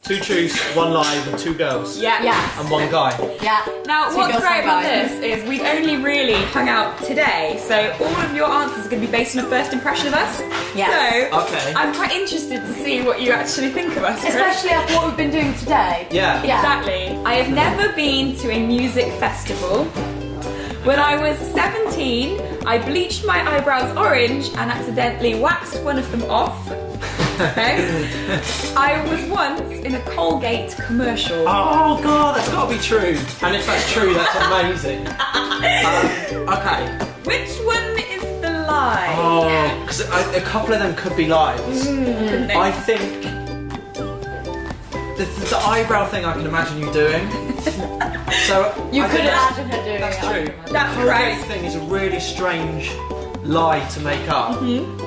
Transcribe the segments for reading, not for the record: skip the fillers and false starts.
2 truths, 1 lie with 2 girls. Yeah. Yes. And 1 guy. Yeah. Now, what's girls, great one about guy. this is we've only really hung out today, so all of your answers are going to be based on a first impression of us. Yes. So, Okay. I'm quite interested to see what you actually think of us, Chris. Especially after what we've been doing today. Yeah. Exactly. I have never been to a music festival. When I was 17, I bleached my eyebrows orange and accidentally waxed one of them off. Okay. I was once in a Colgate commercial. Oh god, that's got to be true. And if that's true, that's amazing. Okay. Which one is the lie? Oh, because a couple of them could be lies. Couldn't they? I think the eyebrow thing I can imagine you doing. So You I could think imagine her doing that's it. true. That's The Colgate right. thing is a really strange lie to make up.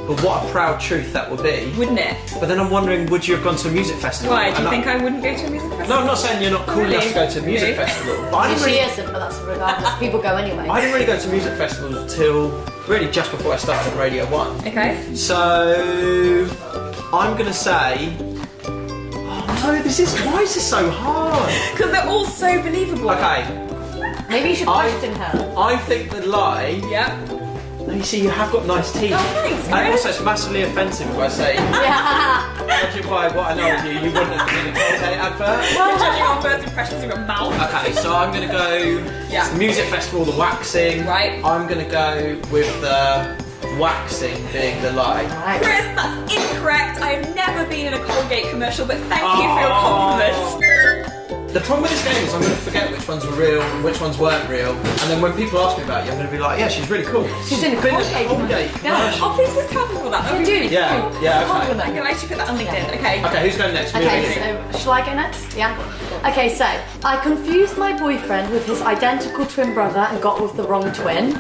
But what a proud truth that would be. Wouldn't it? But then I'm wondering, would you have gone to a music festival? Why? Do you And think I wouldn't go to a music festival? No, I'm not saying you're not cool enough to go to a music Really? festival. But I didn't She really, isn't, but that's regardless. People go anyway. I didn't really go to music festivals till really just before I started on Radio 1. Okay. So I'm gonna say, oh no, why is this so hard? Because they're all so believable. Okay, Maybe you should question her. I think the lie. Yeah. No, you see, you have got nice teeth. Oh, thanks, And Chris. also, it's massively offensive if I say, Yeah. judging by what I know of you, you wouldn't have been in a Colgate advert. Judging on first impressions of your mouth. Okay, so I'm gonna go. Yeah. It's the music festival, the waxing. Right. I'm gonna go with the waxing being the lie. Right. Chris, that's incorrect. I have never been in a Colgate commercial, but thank you for your compliment. The problem with this game is I'm going to forget which ones were real and which ones weren't real, and then when people ask me about you, I'm going to be like, yeah, she's really cool. She's in a been Colgate Colgate commercial. Oh, please just tell people that. That would be really Yeah, cool. yeah, It's a okay. compliment. I'm going to actually put that on LinkedIn. Okay. Okay, who's going next? Me or Okay, you? so shall I go next? Yeah. Okay, so I confused my boyfriend with his identical twin brother and got with the wrong twin.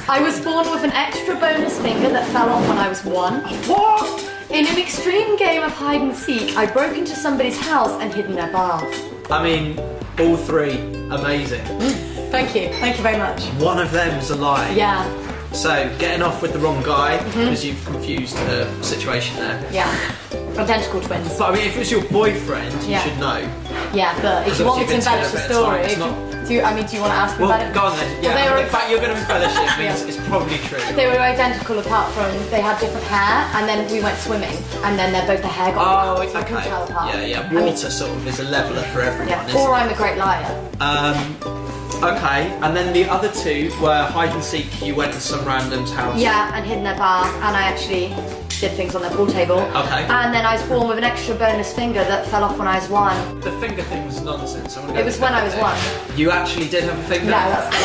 I was born with an extra bonus finger that fell off when I was 1. What? In an extreme game of hide and seek, I broke into somebody's house and hid in their bath. I mean, all 3, amazing. Thank you. Thank you very much. One of them's a lie. Yeah. So, getting off with the wrong guy, because you've confused the situation there. Yeah. Identical twins. But I mean, if it was your boyfriend, you Yeah. should know. Yeah, but if you want me to embellish the story, It's not... do you want to ask me Well, about it? go on then. Well, Yeah, they were- in fact, you're going to embellish it. It means Yeah. it's probably true. They were identical apart from they had different hair, and then we went swimming, and then both the hair got Oh, flat, so we couldn't tell apart. Yeah, yeah. I mean, Water sort of is a leveler for everyone, yeah. isn't Or it? I'm a great liar. Okay, and then the other 2 were hide and seek. You went to some random's house. Yeah, and hid in their bath, and I actually did things on their pool table. Okay. And then I was born with an extra bonus finger that fell off when I was 1. The finger thing was nonsense. I'm gonna go It was with when the I was finger 1. thing. You actually did have a finger? No, that's a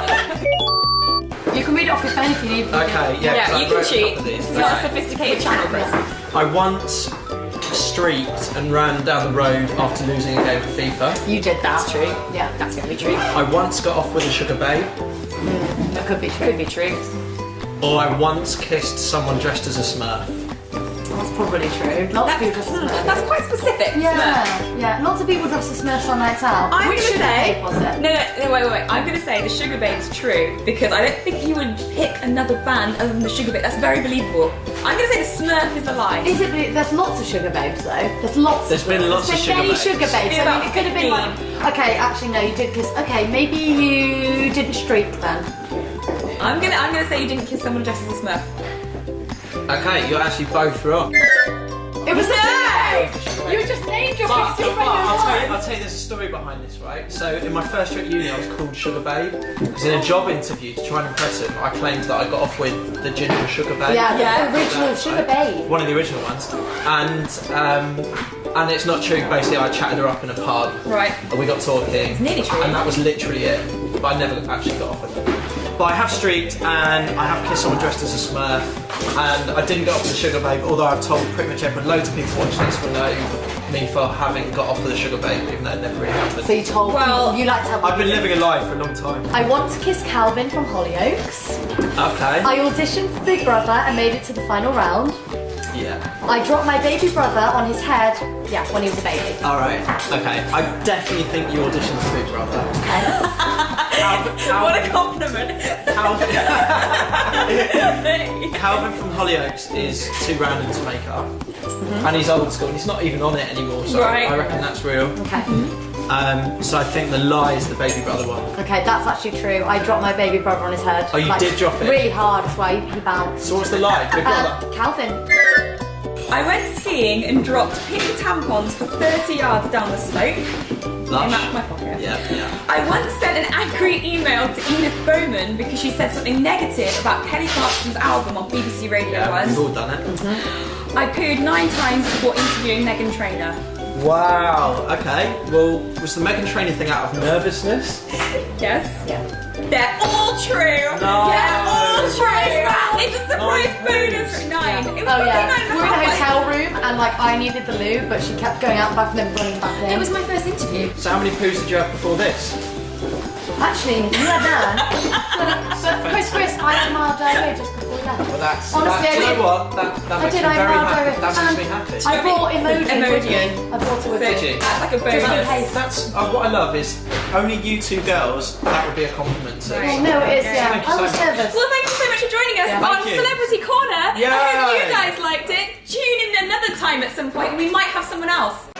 lie. You can read it off your phone if you need. Okay, yeah. Yeah, 'cause you I can wrote a cheat. couple of these. It's not a Okay. sophisticated channel, Chris. I once streaked and ran down the road after losing a game of FIFA. You did that. That's true. Yeah, That's going to be true. I once got off with a sugar babe. that could be true. Could be true. Or I once kissed someone dressed as a Smurf. That's probably true. Lots of people dress as Smurfs. That's quite specific. Yeah, yeah. Lots of people dress as Smurfs on nights out. I'm Which gonna sugar say babe was it? no, wait. I'm gonna say the Sugar Babe's true because I don't think you would pick another band other than the Sugar Babe. That's very believable. I'm gonna say the Smurf is a lie. Is it? There's lots of sugar babes though. There's lots. There's been lots of There's sugar many babes. sugar babes. Maybe I mean, about it could have been like. Okay, actually no, you did kiss. Okay, maybe you didn't streak then. I'm gonna say you didn't kiss someone dressed as a Smurf. Okay, you're actually both wrong. It was No! no. You were just name dropping. But, See if I know I'll tell you there's a story behind this, right? So in my first year at uni I was called Sugar Babe. It was in a job interview to try and impress him. I claimed that I got off with the ginger Sugar Babe. Yeah, Yeah. the original That's sugar right. babe. One of the original ones. And it's not true, basically I chatted her up in a pub. Right. And we got talking. It's nearly true. And that was literally it. But I never actually got off with her. But I have streaked and I have kissed someone dressed as a Smurf. And I didn't get off with the Sugar Babe, although I've told pretty much everyone, loads of people watching this will know me for having got off with a Sugar Babe, even though it never really happened. So you told Well, people you like to have. I've been living a lie for a long time. I once kissed Calvin from Hollyoaks. Okay. I auditioned for Big Brother and made it to the final round. Yeah. I dropped my baby brother on his head. Yeah, when he was a baby. Alright. Okay. I definitely think you auditioned for Big Brother. What a compliment. Calvin from Hollyoaks is too random to make up. And he's old school, and he's not even on it anymore, so Right. I reckon that's real. Okay. So I think the lie is the baby brother one. Okay, that's actually true. I dropped my baby brother on his head. Oh, you did drop it? Really hard, that's why he bounced. So what's the lie? Big brother? Calvin. I went skiing and dropped pink tampons for 30 yards down the slope. Lush. In my pocket. Yeah. I once sent an angry email to Edith Bowman because she said something negative about Kelly Clarkson's album on BBC Radio Yeah, once. we've all done it. I pooed 9 times before interviewing Meghan Trainor. Wow, okay. Well, was the Meghan Trainor thing out of nervousness? Yes? Yeah. They're all true! No. They're all true! It's a surprise Nice bonus for 9. It was Oh probably yeah, 9 and we were in a half, like- hotel room and like I needed the loo, but she kept going out the bathroom and then running back in. It was my first interview. So how many poos did you have before this? Actually, yeah, Dan. But Chris, I had mild diarrhea just before that. Well, that's Honestly, you I know did. what? That makes me I very had mild happy. diarrhea. That makes And me happy. I brought emoji with Emoji. me. I brought it with So, me. Did you? that's like a Just in bonus. case. That's what I love is only you two girls. That would be a compliment to. Right. No, it is, Okay. yeah. Thank you I was so much. nervous. Well, thank you so much for joining us Yeah. on Thank you. Celebrity Corner. I hope Yay. you guys liked it. Tune in another time at some point and we might have someone else.